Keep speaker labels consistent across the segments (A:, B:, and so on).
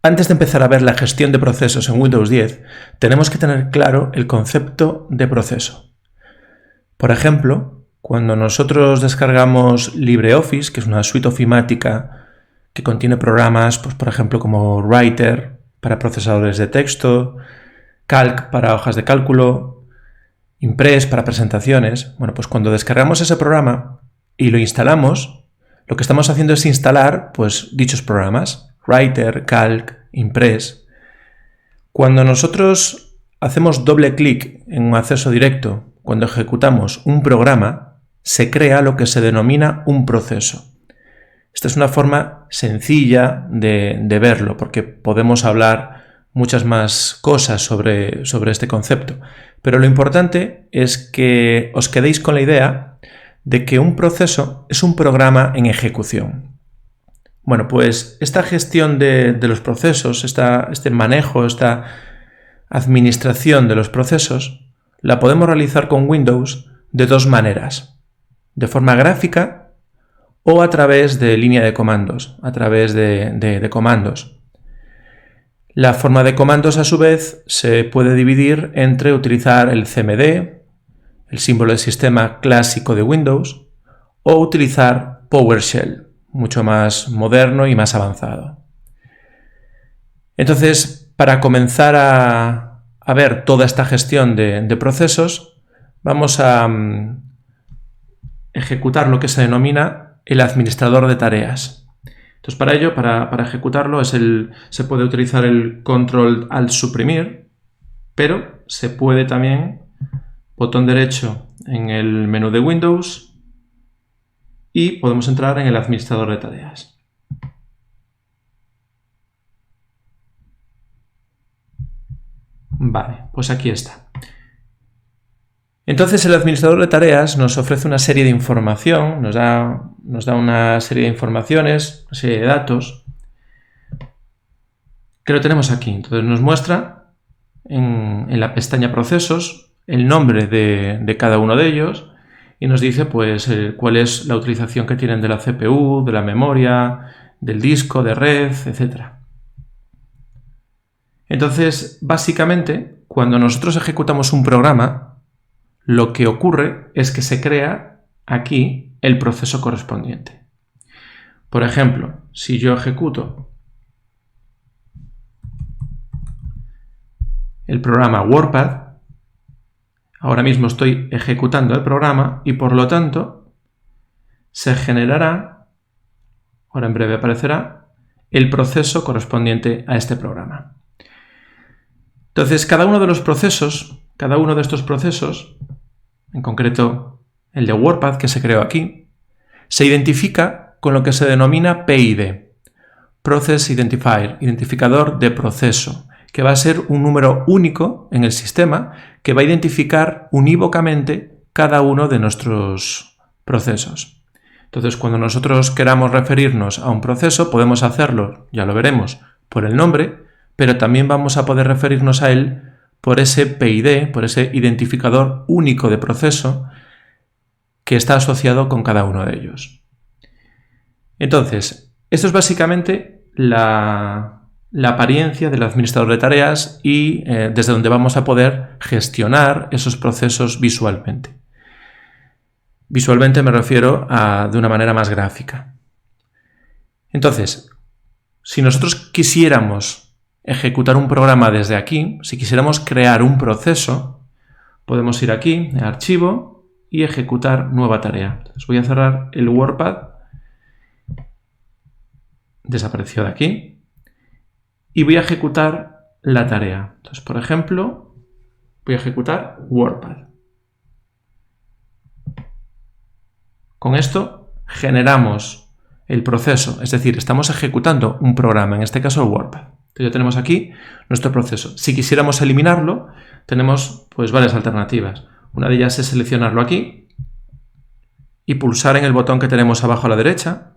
A: Antes de empezar a ver la gestión de procesos en Windows 10, tenemos que tener claro el concepto de proceso. Por ejemplo, cuando nosotros descargamos LibreOffice, que es una suite ofimática que contiene programas, pues, por ejemplo, como Writer para procesadores de texto, Calc para hojas de cálculo, Impress para presentaciones, bueno, pues cuando descargamos ese programa y lo instalamos, lo que estamos haciendo es instalar, pues, dichos programas, Writer, Calc, Impress. Cuando nosotros hacemos doble clic en un acceso directo, cuando ejecutamos un programa, se crea lo que se denomina un proceso. Esta es una forma sencilla de verlo, porque podemos hablar muchas más cosas sobre este concepto. Pero lo importante es que os quedéis con la idea de que un proceso es un programa en ejecución. Bueno, pues esta gestión de los procesos, este manejo, esta administración de los procesos, la podemos realizar con Windows de dos maneras: de forma gráfica o a través de línea de comandos, a través de comandos. La forma de comandos, a su vez, se puede dividir entre utilizar el CMD, el símbolo de sistema clásico de Windows, o utilizar PowerShell, mucho más moderno y más avanzado. Entonces, para comenzar a ver toda esta gestión de procesos, vamos a ejecutar lo que se denomina el administrador de tareas. Entonces, para ello, para ejecutarlo, se puede utilizar el Control Alt suprimir, pero se puede también botón derecho en el menú de Windows y podemos entrar en el administrador de tareas. Vale, pues aquí está. Entonces el administrador de tareas nos ofrece una serie de información, nos da una serie de informaciones, una serie de datos que lo tenemos aquí. Entonces nos muestra en la pestaña procesos el nombre de cada uno de ellos y nos dice, pues, cuál es la utilización que tienen de la CPU, de la memoria, del disco, de red, etc. Entonces, básicamente, cuando nosotros ejecutamos un programa, lo que ocurre es que se crea aquí el proceso correspondiente. Por ejemplo, si yo ejecuto el programa WordPad, ahora mismo estoy ejecutando el programa y por lo tanto se generará, ahora en breve aparecerá, el proceso correspondiente a este programa. Entonces, cada uno de estos procesos, en concreto el de WordPad que se creó aquí, se identifica con lo que se denomina PID, Process Identifier, identificador de proceso, que va a ser un número único en el sistema que va a identificar unívocamente cada uno de nuestros procesos. Entonces, cuando nosotros queramos referirnos a un proceso, podemos hacerlo, ya lo veremos, por el nombre, pero también vamos a poder referirnos a él por ese PID, por ese identificador único de proceso que está asociado con cada uno de ellos. Entonces, esto es básicamente la apariencia del administrador de tareas y desde donde vamos a poder gestionar esos procesos visualmente. Visualmente me refiero de una manera más gráfica. Entonces, si nosotros quisiéramos ejecutar un programa desde aquí, si quisiéramos crear un proceso, podemos ir aquí, en Archivo, y ejecutar nueva tarea. Entonces voy a cerrar el WordPad, desapareció de aquí, y voy a ejecutar la tarea. Entonces, por ejemplo, voy a ejecutar WordPad. Con esto generamos el proceso, es decir, estamos ejecutando un programa, en este caso el WordPad. Entonces ya tenemos aquí nuestro proceso. Si quisiéramos eliminarlo, tenemos pues varias alternativas. Una de ellas es seleccionarlo aquí y pulsar en el botón que tenemos abajo a la derecha,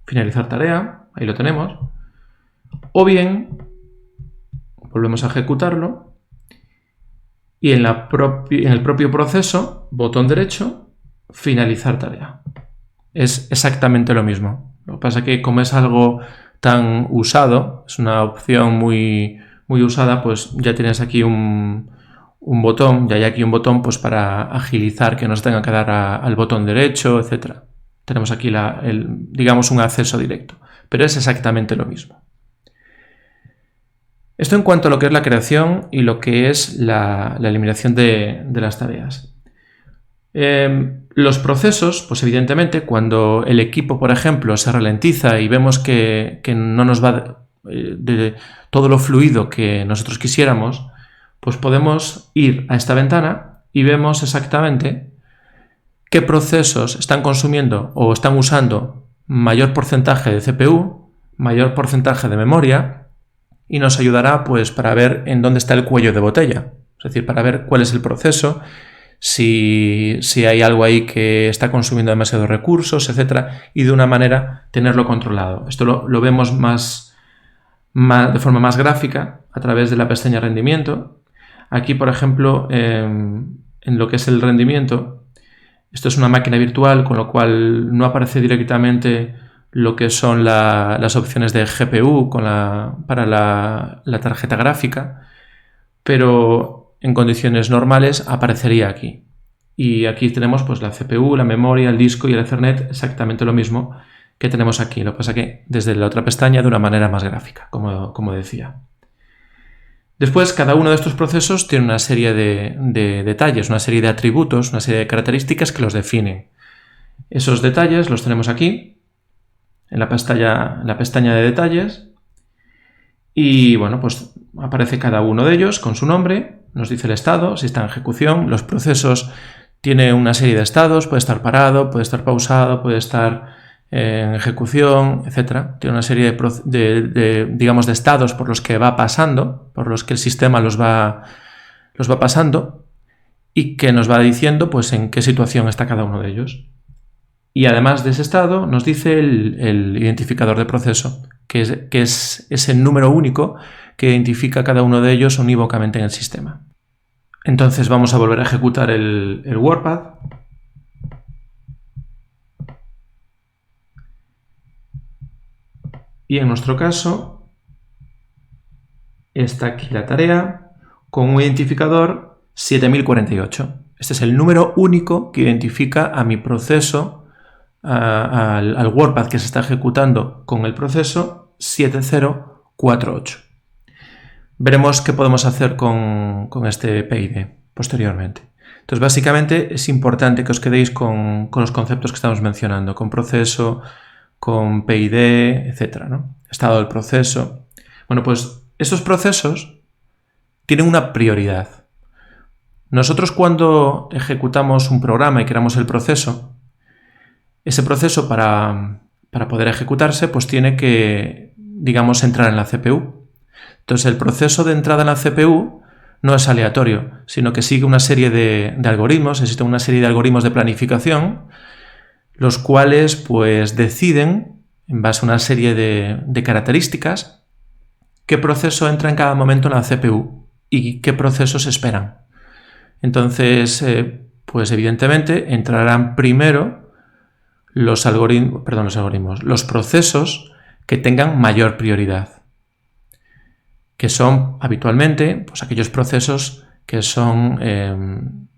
A: finalizar tarea, ahí lo tenemos. O bien, volvemos a ejecutarlo y en el propio proceso, botón derecho, finalizar tarea. Es exactamente lo mismo. Lo que pasa es que como es algo tan usado, es una opción muy usada, pues ya tienes aquí un botón, ya hay aquí un botón pues para agilizar que nos tenga que dar al botón derecho, etc. Tenemos aquí digamos un acceso directo, pero es exactamente lo mismo. Esto en cuanto a lo que es la creación y lo que es la eliminación de las tareas. Los procesos, pues evidentemente, cuando el equipo, por ejemplo, se ralentiza y vemos que no nos va de todo lo fluido que nosotros quisiéramos, pues podemos ir a esta ventana y vemos exactamente qué procesos están consumiendo o están usando mayor porcentaje de CPU, mayor porcentaje de memoria, y nos ayudará pues para ver en dónde está el cuello de botella, es decir, para ver cuál es el proceso, si hay algo ahí que está consumiendo demasiados recursos, etcétera, y de una manera tenerlo controlado. Esto lo vemos de forma más gráfica a través de la pestaña rendimiento. Aquí, por ejemplo, en lo que es el rendimiento, esto es una máquina virtual, con lo cual no aparece directamente lo que son las opciones de GPU para la tarjeta gráfica, pero en condiciones normales aparecería aquí. Y aquí tenemos pues la CPU, la memoria, el disco y el Ethernet, exactamente lo mismo que tenemos aquí. Lo que pasa que desde la otra pestaña de una manera más gráfica, como decía. Después, cada uno de estos procesos tiene una serie de detalles, una serie de atributos, una serie de características que los definen. Esos detalles los tenemos aquí, en la pestaña de detalles, y bueno, pues aparece cada uno de ellos con su nombre, nos dice el estado, si está en ejecución. Los procesos tienen una serie de estados, puede estar parado, puede estar pausado, puede estar en ejecución, etc. Tiene una serie digamos, de estados por los que va pasando, por los que el sistema los va pasando, y que nos va diciendo pues en qué situación está cada uno de ellos. Y además de ese estado nos dice el identificador de proceso, que es el número único que identifica cada uno de ellos unívocamente en el sistema. Entonces vamos a volver a ejecutar el WordPad. Y en nuestro caso está aquí la tarea con un identificador 7048. Este es el número único que identifica a mi proceso, al WordPad que se está ejecutando con el proceso 7048. Veremos qué podemos hacer con este PID posteriormente. Entonces, básicamente es importante que os quedéis con los conceptos que estamos mencionando, con proceso, con PID, etc., ¿no? Estado del proceso. Bueno, pues esos procesos tienen una prioridad. Nosotros, cuando ejecutamos un programa y creamos el proceso, ese proceso para poder ejecutarse pues tiene que, digamos, entrar en la CPU. Entonces el proceso de entrada en la CPU no es aleatorio, sino que sigue una serie de algoritmos, existe una serie de algoritmos de planificación, los cuales pues deciden, en base a una serie de características, qué proceso entra en cada momento en la CPU y qué procesos esperan. Entonces, pues evidentemente entrarán primero los procesos que tengan mayor prioridad, que son habitualmente pues aquellos procesos que son,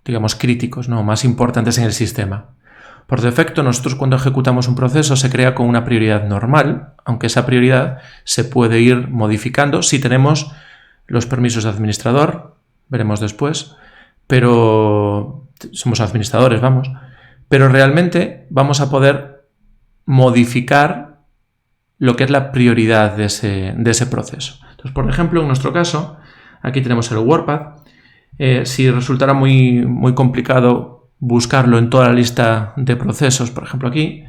A: digamos, críticos, ¿no?, más importantes en el sistema. Por defecto, nosotros cuando ejecutamos un proceso se crea con una prioridad normal, aunque esa prioridad se puede ir modificando si tenemos los permisos de administrador, veremos después, pero somos administradores, vamos. Pero realmente vamos a poder modificar lo que es la prioridad de ese proceso. Entonces, por ejemplo, en nuestro caso, aquí tenemos el WordPad. Si resultara muy complicado buscarlo en toda la lista de procesos, por ejemplo aquí,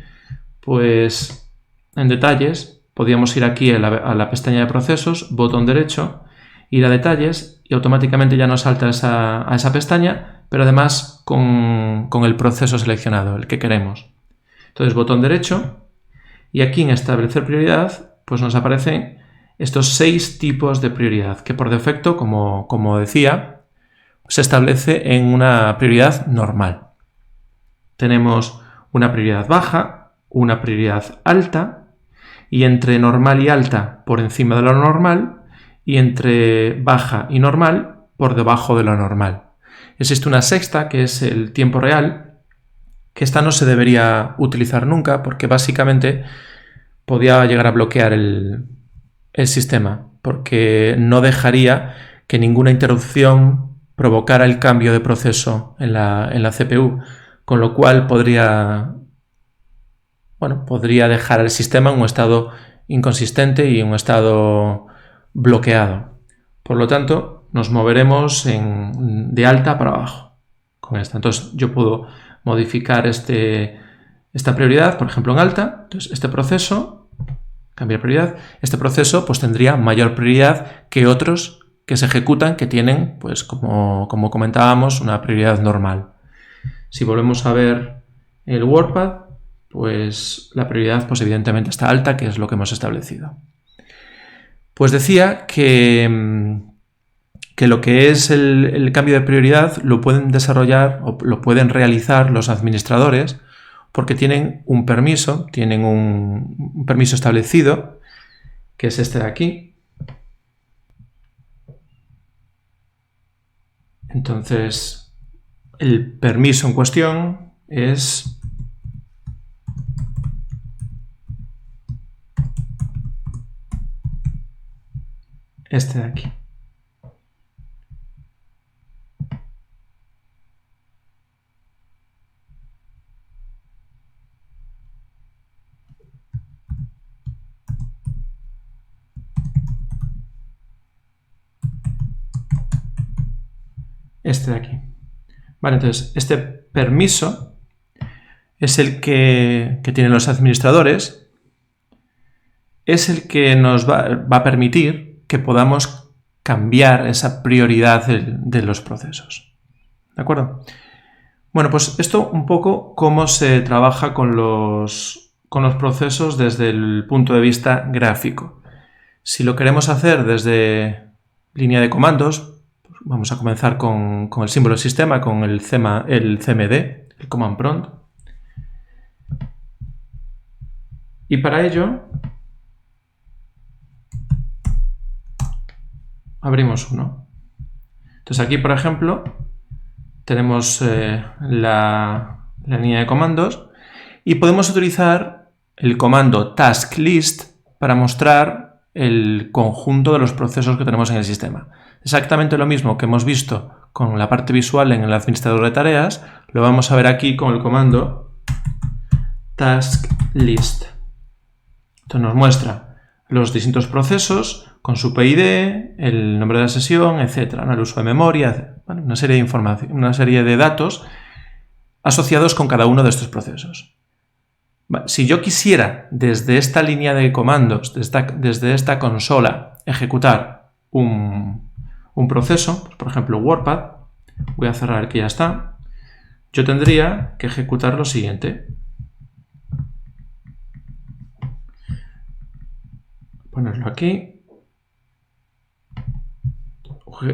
A: pues en detalles podríamos ir aquí a la pestaña de procesos, botón derecho, ir a detalles y automáticamente ya nos salta a esa pestaña, pero además con el proceso seleccionado, el que queremos. Entonces, botón derecho, y aquí en establecer prioridad, pues nos aparecen estos 6 tipos de prioridad, que por defecto, como decía, se establece en una prioridad normal. Tenemos una prioridad baja, una prioridad alta y entre normal y alta por encima de lo normal, y entre baja y normal por debajo de lo normal. Existe una sexta, que es el tiempo real, que esta no se debería utilizar nunca porque básicamente podía llegar a bloquear el sistema, porque no dejaría que ninguna interrupción provocara el cambio de proceso en la CPU, con lo cual podría dejar al sistema en un estado inconsistente y en un estado bloqueado. Por lo tanto, nos moveremos de alta para abajo con esta. Entonces, yo puedo modificar esta prioridad, por ejemplo, en alta. Entonces, este proceso, cambiar prioridad, este proceso pues tendría mayor prioridad que otros que se ejecutan que tienen, pues como comentábamos, una prioridad normal. Si volvemos a ver el WordPad, pues la prioridad pues evidentemente está alta, que es lo que hemos establecido. Pues decía que lo que es el cambio de prioridad lo pueden desarrollar o lo pueden realizar los administradores porque tienen un permiso, establecido, que es este de aquí. Entonces, el permiso en cuestión es este de aquí. Este de aquí. Vale, entonces este permiso es el que tienen los administradores, es el que nos va a permitir que podamos cambiar esa prioridad de los procesos. ¿De acuerdo? Bueno, pues esto un poco cómo se trabaja con los procesos desde el punto de vista gráfico. Si lo queremos hacer desde línea de comandos, pues vamos a comenzar con el símbolo del sistema, con el CMD, el Command Prompt. Y para ello abrimos uno. Entonces aquí, por ejemplo, tenemos la línea de comandos y podemos utilizar el comando task list para mostrar el conjunto de los procesos que tenemos en el sistema. Exactamente lo mismo que hemos visto con la parte visual en el administrador de tareas, lo vamos a ver aquí con el comando task list. Entonces nos muestra los distintos procesos con su PID, el nombre de la sesión, etcétera, el uso de memoria, una serie de información, una serie de datos asociados con cada uno de estos procesos. Si yo quisiera desde esta línea de comandos, desde esta consola, ejecutar un proceso, pues por ejemplo WordPad, voy a cerrar que ya está, yo tendría que ejecutar lo siguiente. Ponerlo aquí.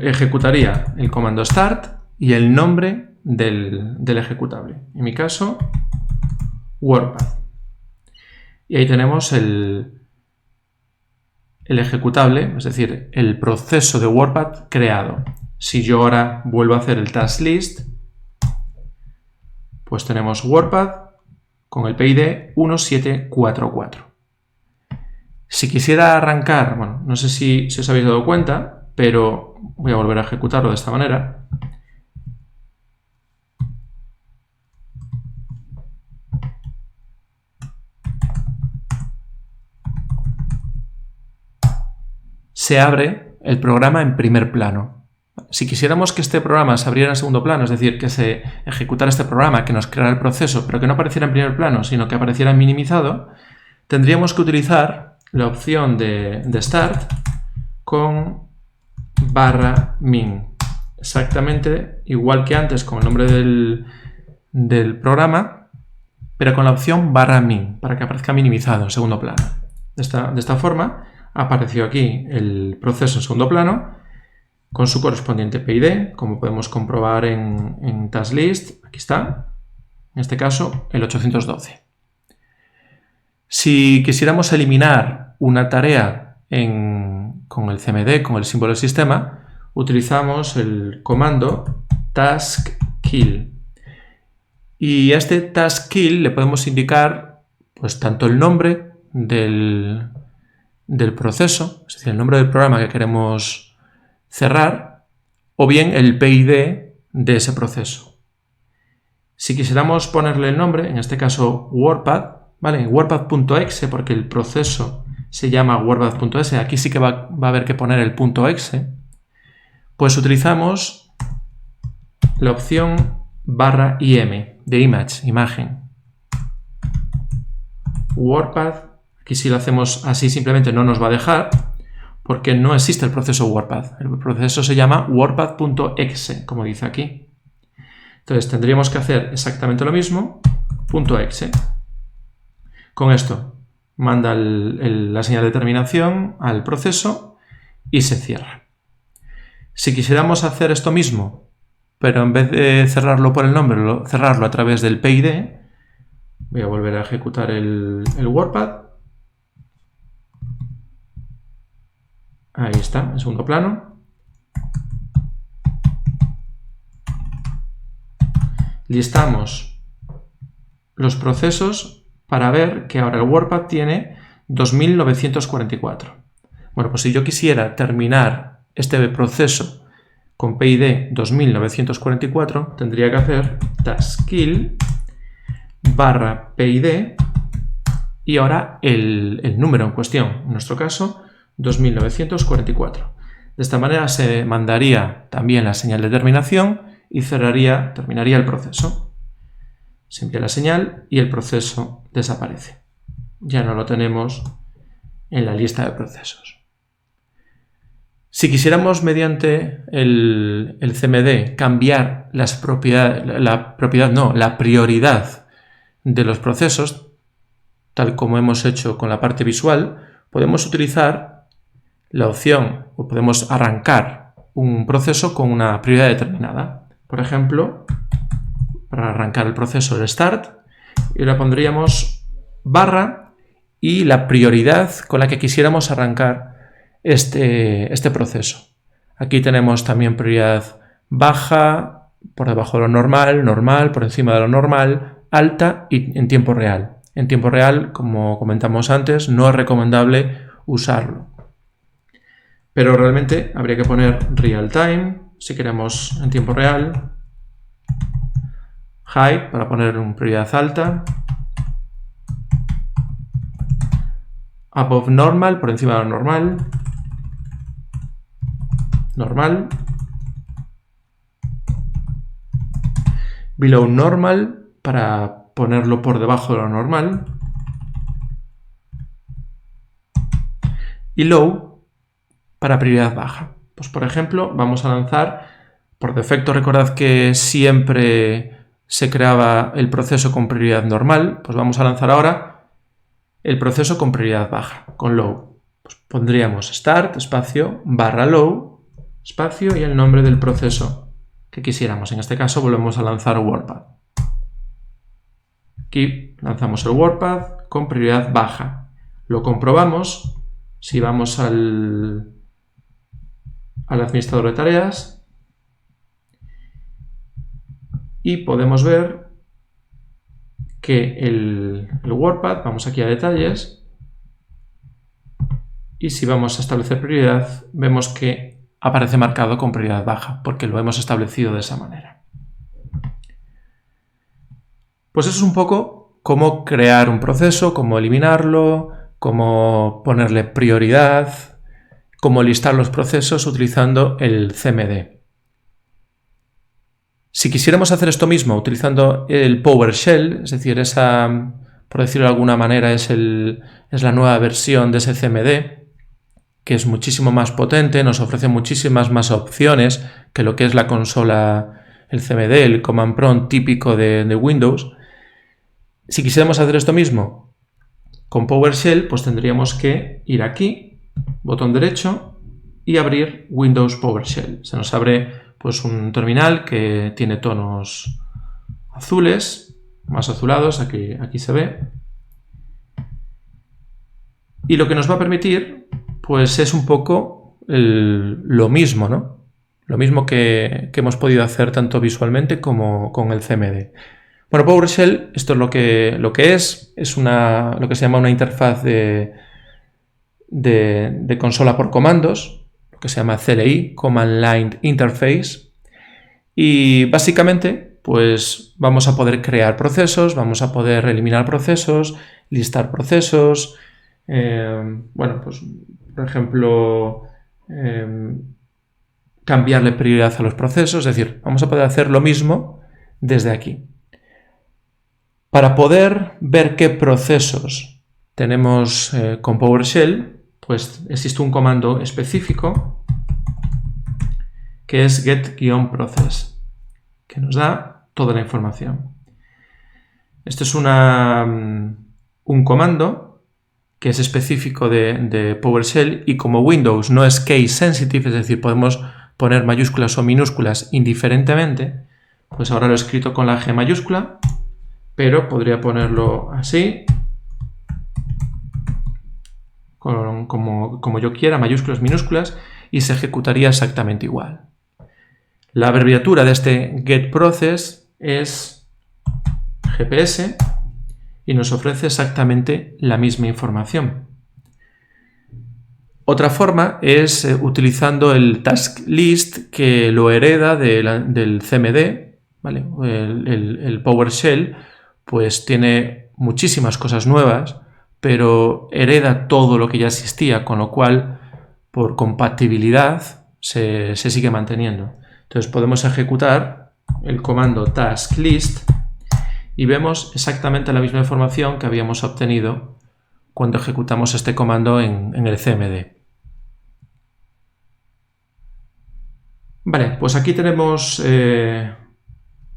A: Ejecutaría el comando start y el nombre del ejecutable. En mi caso, WordPad. Y ahí tenemos el ejecutable, es decir, el proceso de WordPad creado. Si yo ahora vuelvo a hacer el task list, pues tenemos WordPad con el PID 1744. Si quisiera arrancar, bueno, no sé si os habéis dado cuenta, pero voy a volver a ejecutarlo de esta manera. Se abre el programa en primer plano. Si quisiéramos que este programa se abriera en segundo plano, es decir, que se ejecutara este programa, que nos creara el proceso, pero que no apareciera en primer plano, sino que apareciera minimizado, tendríamos que utilizar la opción de Start con /min. Exactamente igual que antes con el nombre del programa, pero con la opción /min, para que aparezca minimizado en segundo plano. De esta forma apareció aquí el proceso en segundo plano con su correspondiente PID, como podemos comprobar en task list. Aquí está, en este caso el 812. Si quisiéramos eliminar una tarea con el CMD, con el símbolo del sistema, utilizamos el comando task kill. Y a este task kill le podemos indicar pues tanto el nombre del proceso, es decir, el nombre del programa que queremos cerrar, o bien el PID de ese proceso. Si quisiéramos ponerle el nombre, en este caso WordPad, ¿vale? WordPad.exe, porque el proceso se llama WordPad.exe, aquí sí que va a haber que poner el .exe, pues utilizamos la opción /im de image, imagen. WordPad, aquí si lo hacemos así simplemente no nos va a dejar, porque no existe el proceso WordPad. El proceso se llama WordPad.exe, como dice aquí. Entonces tendríamos que hacer exactamente lo mismo, .exe. Con esto manda la señal de terminación al proceso y se cierra. Si quisiéramos hacer esto mismo, pero en vez de cerrarlo por el nombre, cerrarlo a través del PID, voy a volver a ejecutar el WordPad. Ahí está, en segundo plano. Listamos los procesos para ver que ahora el WordPad tiene 2944. Bueno, pues si yo quisiera terminar este proceso con PID 2944, tendría que hacer taskkill /PID y ahora el número en cuestión, en nuestro caso 2944. De esta manera se mandaría también la señal de terminación y terminaría el proceso. Se envía la señal y el proceso desaparece. Ya no lo tenemos en la lista de procesos. Si quisiéramos mediante el CMD cambiar la prioridad de los procesos, tal como hemos hecho con la parte visual, podemos utilizar la opción o podemos arrancar un proceso con una prioridad determinada. Por ejemplo, para arrancar el proceso de start, y le pondríamos barra y la prioridad con la que quisiéramos arrancar este proceso. Aquí tenemos también prioridad baja, por debajo de lo normal, normal, por encima de lo normal, alta y en tiempo real. En tiempo real, como comentamos antes, no es recomendable usarlo. Pero realmente habría que poner real time, si queremos en tiempo real, high para poner una prioridad alta, above normal, por encima de lo normal, normal, below normal para ponerlo por debajo de lo normal y low para prioridad baja. Pues por ejemplo, vamos a lanzar, por defecto recordad que siempre se creaba el proceso con prioridad normal, pues vamos a lanzar ahora el proceso con prioridad baja, con low. Pues pondríamos start, espacio, /low, espacio y el nombre del proceso que quisiéramos. En este caso volvemos a lanzar WordPad. Aquí lanzamos el WordPad con prioridad baja. Lo comprobamos si vamos al administrador de tareas y podemos ver que el WordPad, vamos aquí a detalles y si vamos a establecer prioridad vemos que aparece marcado con prioridad baja porque lo hemos establecido de esa manera. Pues eso es un poco cómo crear un proceso, cómo eliminarlo, cómo ponerle prioridad, cómo listar los procesos utilizando el CMD. Si quisiéramos hacer esto mismo utilizando el PowerShell, es decir, por decirlo de alguna manera, es la nueva versión de ese CMD, que es muchísimo más potente, nos ofrece muchísimas más opciones que lo que es la consola, el CMD, el Command Prompt típico de Windows. Si quisiéramos hacer esto mismo con PowerShell, pues tendríamos que ir aquí, botón derecho, y abrir Windows PowerShell. Se nos abre pues un terminal que tiene tonos azules, más azulados, aquí se ve. Y lo que nos va a permitir, pues es un poco lo mismo, ¿no? Lo mismo que hemos podido hacer tanto visualmente como con el CMD. Bueno, PowerShell, esto es lo que es lo que se llama una interfaz de consola por comandos, lo que se llama CLI, Command Line Interface, y básicamente pues vamos a poder crear procesos, vamos a poder eliminar procesos, listar procesos, bueno, pues por ejemplo cambiarle prioridad a los procesos, es decir, vamos a poder hacer lo mismo desde aquí. Para poder ver qué procesos tenemos con PowerShell, pues existe un comando específico que es get-process, que nos da toda la información. Esto es un comando que es específico de PowerShell y como Windows no es case sensitive, es decir, podemos poner mayúsculas o minúsculas indiferentemente, pues ahora lo he escrito con la G mayúscula, pero podría ponerlo así, como yo quiera, mayúsculas, minúsculas, y se ejecutaría exactamente igual. La abreviatura de este getProcess es GPS y nos ofrece exactamente la misma información. Otra forma es utilizando el task list que lo hereda del CMD, ¿vale? El PowerShell pues tiene muchísimas cosas nuevas, pero hereda todo lo que ya existía, con lo cual por compatibilidad se sigue manteniendo. Entonces podemos ejecutar el comando task list y vemos exactamente la misma información que habíamos obtenido cuando ejecutamos este comando en el CMD. Vale, pues aquí tenemos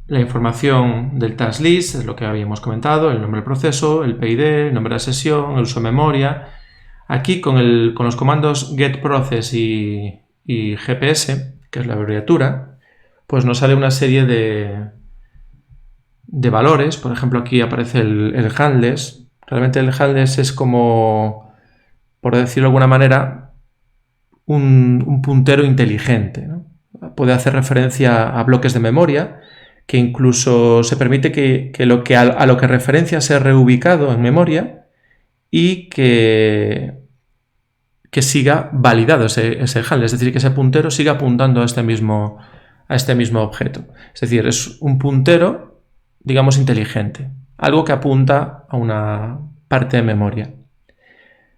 A: la información del task list, es lo que habíamos comentado, el nombre del proceso, el PID, el nombre de la sesión, el uso de memoria. Aquí con los comandos getProcess y GPS, que es la abreviatura, pues nos sale una serie de valores. Por ejemplo, aquí aparece el handless. Realmente el handless es como, por decirlo de alguna manera, un puntero inteligente, ¿no? Puede hacer referencia a bloques de memoria, que incluso se permite que a lo que referencia sea reubicado en memoria y que siga validado ese handle, es decir, que ese puntero siga apuntando a este mismo objeto. Es decir, es un puntero, digamos, inteligente, algo que apunta a una parte de memoria.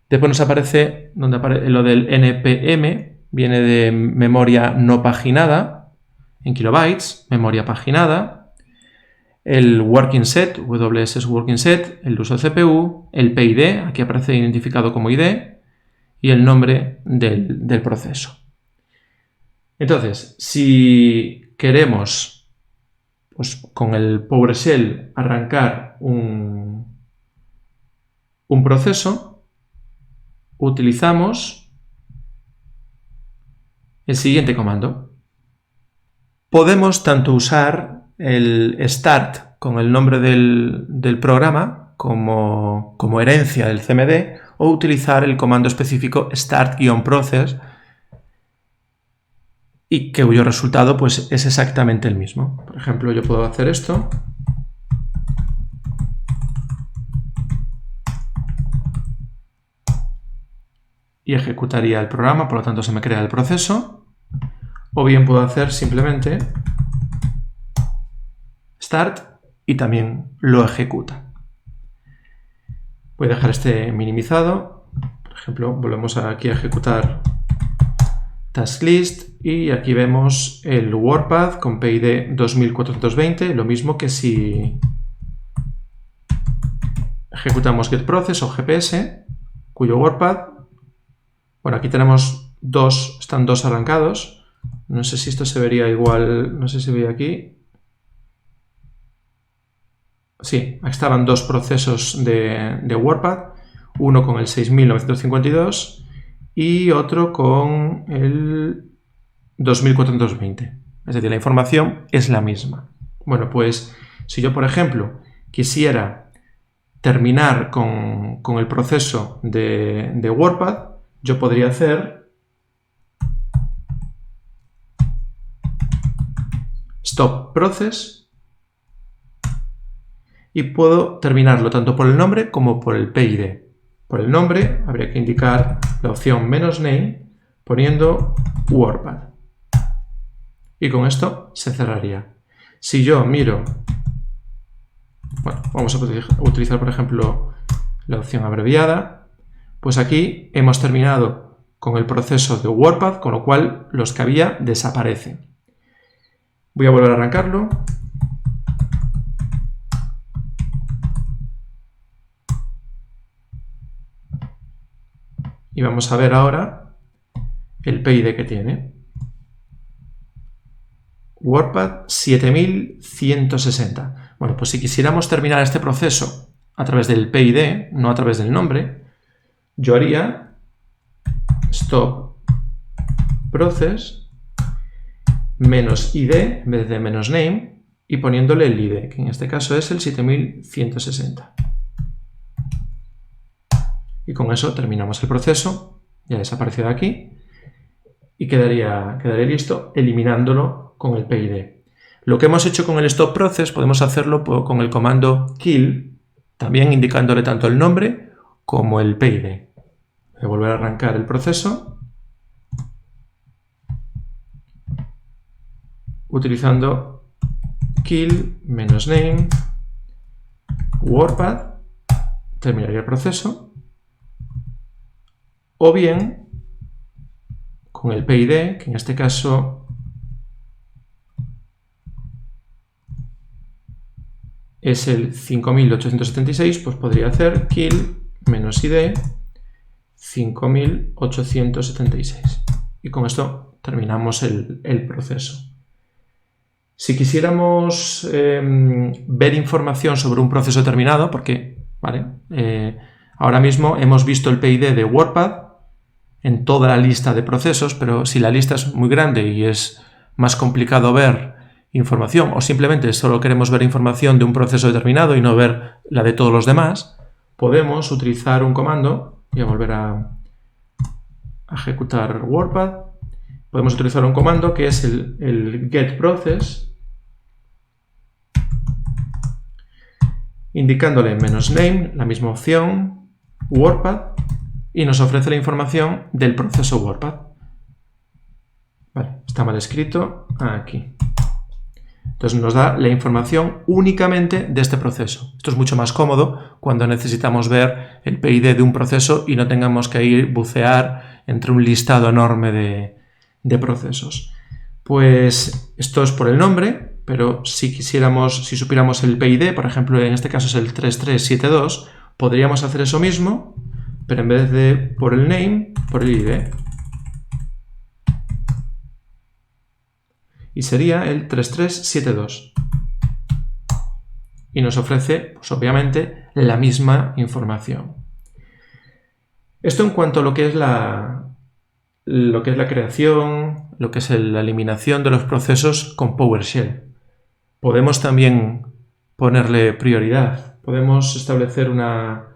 A: Después nos aparece lo del NPM, viene de memoria no paginada, en kilobytes, memoria paginada, el working set, WS es working set, el uso de CPU, el PID, aquí aparece identificado como ID, y el nombre del proceso. Entonces, si queremos, pues, con el PowerShell arrancar un proceso, utilizamos el siguiente comando. Podemos tanto usar el start con el nombre del programa como herencia del CMD o utilizar el comando específico start-process y cuyo resultado pues, es exactamente el mismo. Por ejemplo, yo puedo hacer esto. Y ejecutaría el programa, por lo tanto se me crea el proceso. O bien puedo hacer simplemente start y también lo ejecuta. Voy a dejar este minimizado. Por ejemplo, volvemos aquí a ejecutar task list y aquí vemos el WordPad con PID 2420, lo mismo que si ejecutamos getProcess o GPS, cuyo WordPad, bueno, aquí tenemos están dos arrancados. No sé si esto se vería igual, no sé si se ve aquí. Sí, aquí estaban dos procesos de WordPad, uno con el 6952 y otro con el 2420. Es decir, la información es la misma. Bueno, pues si yo, por ejemplo, quisiera terminar con el proceso de WordPad, yo podría hacer stop process y puedo terminarlo tanto por el nombre como por el PID. Por el nombre habría que indicar la opción "-name" poniendo WordPad. Y con esto se cerraría. Si yo miro, bueno, vamos a utilizar por ejemplo la opción abreviada, pues aquí hemos terminado con el proceso de WordPad, con lo cual los que había desaparecen. Voy a volver a arrancarlo. Y vamos a ver ahora el PID que tiene. WordPad 7160. Bueno, pues si quisiéramos terminar este proceso a través del PID, no a través del nombre, yo haría stop process -id en vez de -name y poniéndole el ID, que en este caso es el 7160. Y con eso terminamos el proceso, ya desapareció de aquí, y quedaría listo eliminándolo con el PID. Lo que hemos hecho con el stop process podemos hacerlo con el comando kill, también indicándole tanto el nombre como el PID. Voy a volver a arrancar el proceso utilizando kill -name WordPad, terminaría el proceso, o bien con el PID, que en este caso es el 5876, pues podría hacer kill -id 5876. Y con esto terminamos el proceso. Si quisiéramos ver información sobre un proceso terminado, porque ahora mismo hemos visto el PID de WordPad en toda la lista de procesos, pero si la lista es muy grande y es más complicado ver información, o simplemente solo queremos ver información de un proceso determinado y no ver la de todos los demás, podemos utilizar un comando. Voy a volver a ejecutar WordPad. Podemos utilizar un comando que es el getProcess, indicándole -name, la misma opción, WordPad, y nos ofrece la información del proceso WordPad. Vale, está mal escrito aquí. Entonces nos da la información únicamente de este proceso. Esto es mucho más cómodo cuando necesitamos ver el PID de un proceso y no tengamos que ir bucear entre un listado enorme de procesos. Pues esto es por el nombre, pero si supiéramos el PID, por ejemplo en este caso es el 3372, podríamos hacer eso mismo, pero en vez de por el name, por el ID. Y sería el 3372. Y nos ofrece, pues obviamente, la misma información. Esto en cuanto a lo que es la creación, lo que es la eliminación de los procesos con PowerShell. Podemos también ponerle prioridad. Podemos establecer una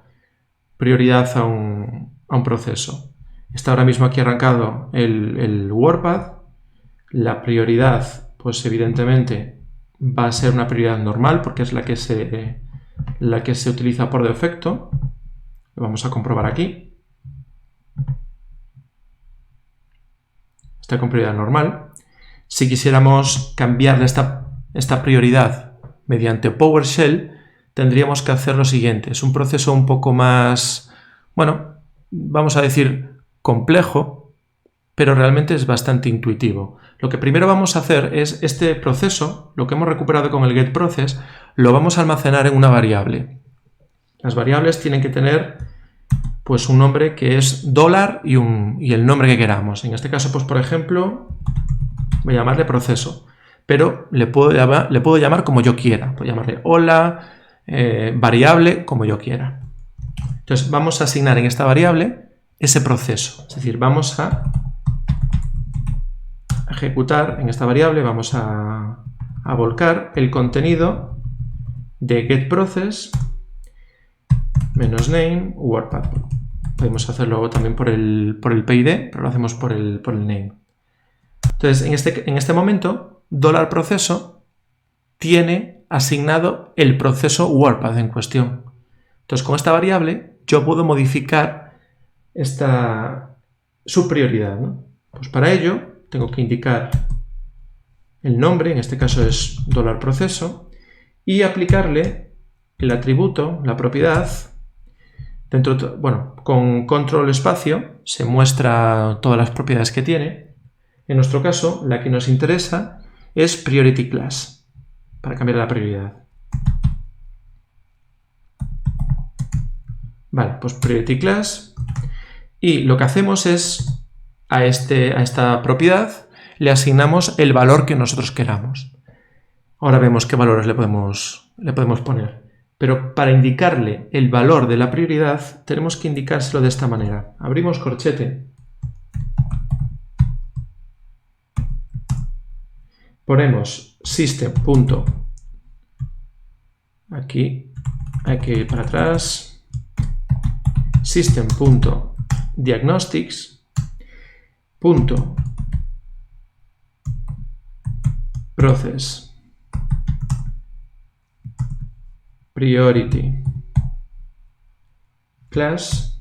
A: prioridad a un proceso. Está ahora mismo aquí arrancado el WordPad. La prioridad, pues evidentemente va a ser una prioridad normal porque es la que se utiliza por defecto. Lo vamos a comprobar aquí. Está con prioridad normal. Si quisiéramos cambiarle esta prioridad mediante PowerShell, tendríamos que hacer lo siguiente. Es un proceso un poco más, bueno, vamos a decir complejo, pero realmente es bastante intuitivo. Lo que primero vamos a hacer es este proceso, lo que hemos recuperado con el getProcess, lo vamos a almacenar en una variable. Las variables tienen que tener pues un nombre que es $, y el nombre que queramos. En este caso, pues por ejemplo, voy a llamarle proceso, pero le puedo llamar como yo quiera. Puedo llamarle hola, variable, como yo quiera. Entonces vamos a asignar en esta variable ese proceso. Es decir, vamos a ejecutar en esta variable, vamos a volcar el contenido de getProcess -name WordPad. Podemos hacerlo también por el PID, pero lo hacemos por el name. Entonces, en este momento, $proceso tiene asignado el proceso WordPad en cuestión. Entonces, con esta variable, yo puedo modificar su prioridad, ¿no? Pues para ello, tengo que indicar el nombre, en este caso es $proceso, y aplicarle el atributo, la propiedad. Con control espacio se muestra todas las propiedades que tiene. En nuestro caso, la que nos interesa es Priority Class, para cambiar la prioridad. Vale, pues Priority Class. Y lo que hacemos es, a esta propiedad, le asignamos el valor que nosotros queramos. Ahora vemos qué valores le podemos poner. Pero para indicarle el valor de la prioridad, tenemos que indicárselo de esta manera. Abrimos corchete. Ponemos system. Aquí hay que ir para atrás. System.diagnostics. Process. Priority Class,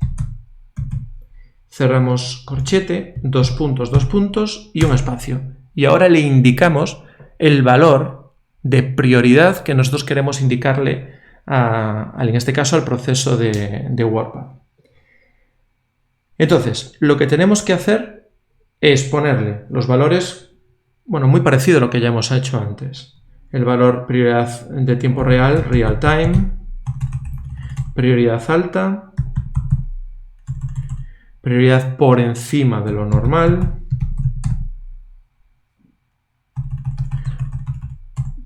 A: cerramos corchete, 2 puntos y un espacio. Y ahora le indicamos el valor de prioridad que nosotros queremos indicarle, en este caso, al proceso de WordPad. Entonces, lo que tenemos que hacer es ponerle los valores, muy parecido a lo que ya hemos hecho antes. El valor prioridad de tiempo real, real time, prioridad alta, prioridad por encima de lo normal,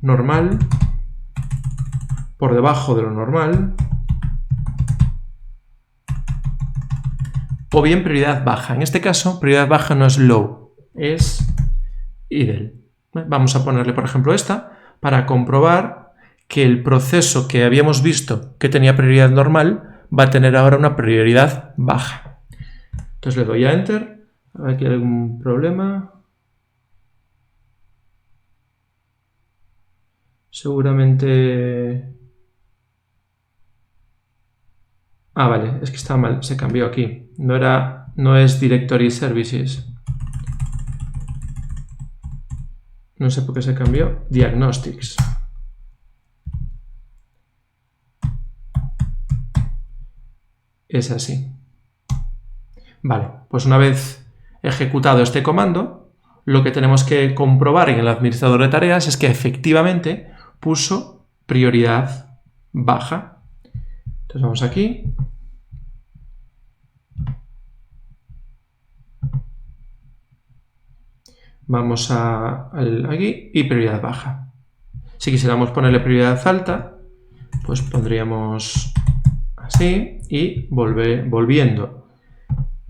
A: normal, por debajo de lo normal, o bien prioridad baja. En este caso, prioridad baja no es low, es idle. Vamos a ponerle, por ejemplo, esta, para comprobar que el proceso que habíamos visto que tenía prioridad normal va a tener ahora una prioridad baja. Entonces le doy a Enter. ¿Aquí hay algún problema? Seguramente... vale, es que está mal, se cambió aquí. No es Directory Services. No sé por qué se cambió. Diagnostics. Es así. Vale, pues una vez ejecutado este comando, lo que tenemos que comprobar en el administrador de tareas es que efectivamente puso prioridad baja. Entonces vamos aquí. Vamos aquí y prioridad baja. Si quisiéramos ponerle prioridad alta, pues pondríamos así y volviendo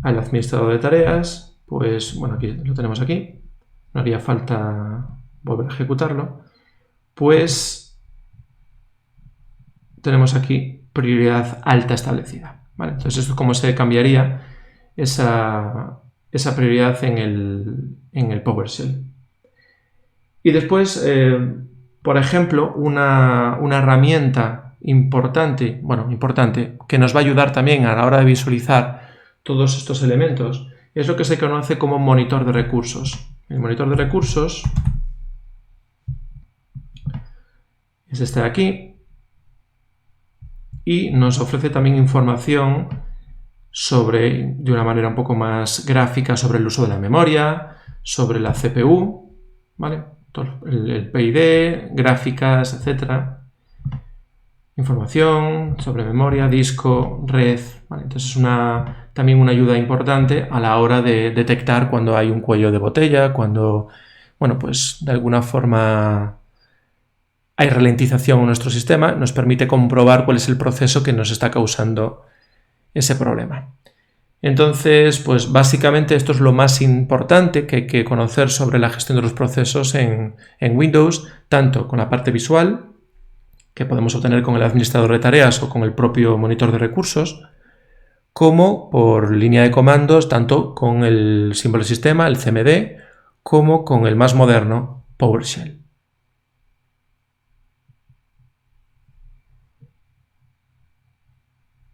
A: al administrador de tareas, pues aquí lo tenemos aquí. No haría falta volver a ejecutarlo. Pues tenemos aquí prioridad alta establecida. ¿Vale? Entonces esto es como se cambiaría esa prioridad en el PowerShell. Y después, por ejemplo, una herramienta importante que nos va a ayudar también a la hora de visualizar todos estos elementos es lo que se conoce como monitor de recursos. El monitor de recursos es este de aquí y nos ofrece también información de una manera un poco más gráfica sobre el uso de la memoria, sobre la CPU, ¿vale? El PID, gráficas, etc. Información sobre memoria, disco, red, ¿vale? Entonces es también una ayuda importante a la hora de detectar cuando hay un cuello de botella, cuando, pues de alguna forma hay ralentización en nuestro sistema, nos permite comprobar cuál es el proceso que nos está causando ese problema. Entonces, pues básicamente esto es lo más importante que hay que conocer sobre la gestión de los procesos en Windows, tanto con la parte visual que podemos obtener con el administrador de tareas o con el propio monitor de recursos, como por línea de comandos, tanto con el símbolo de sistema, el CMD, como con el más moderno, PowerShell.